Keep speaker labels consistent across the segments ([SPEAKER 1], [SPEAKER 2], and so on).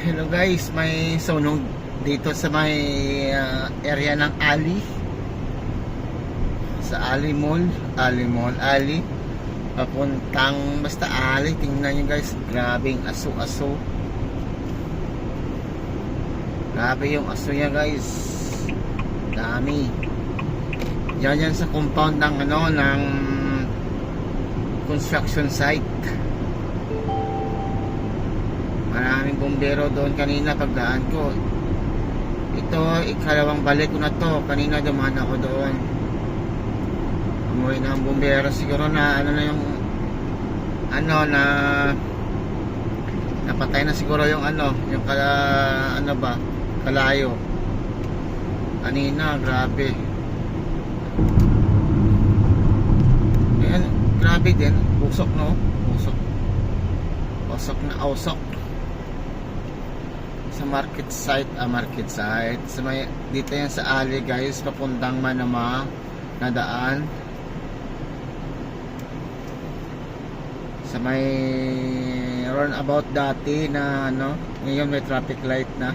[SPEAKER 1] Hello guys, may sunog dito sa may area ng Ali. Sa Ali Mall, Ali. Papuntang basta Ali, tingnan nyo guys, grabing aso-aso. Grabe yung aso niya guys. Dami. Yan sa compound ng ng construction site. Maraming bumbero doon kanina pagdaan ko. Ito, ikalawang balik ko na to. Kanina dumaan ako doon. Umuwi na ang bumbero. Siguro na na napatay na siguro yung yung kalayo. Kanina, grabe. Ayan, grabe din. Usok, no? Usok na usok. Sa market site sa may, dito yan sa Ali guys, papuntang Manama na daan sa may roundabout dati na ngayon may traffic light na.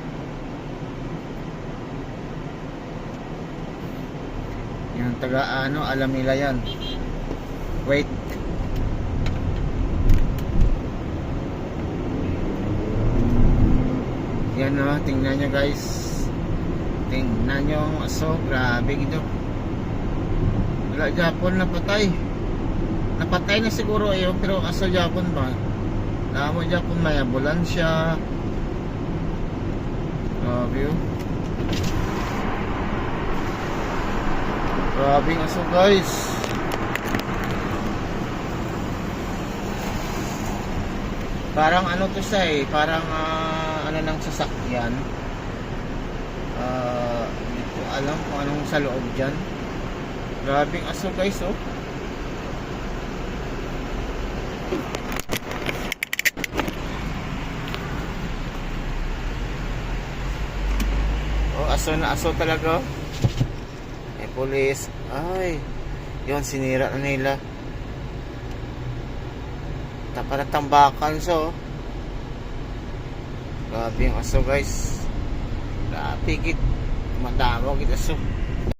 [SPEAKER 1] Yung taga alam nila yan. Wait, yan tingnan nyo guys, tingnan nyo ang aso, grabe ito. Wala Japon napatay na siguro yun, pero aso Japon ba? Alam mo Japon may ambulansya. Grabe yun, grabe ang aso guys. Parang to siya parang ng sasakyan. Hindi ko alam kung anong sa loob dyan. Grabing aso guys, oh. Oh, aso na aso talaga. May pulis. Ay, yun, sinira na nila. Tapat na tambakan, so. Grabe yung aso guys. Grabe git. Madamo git aso.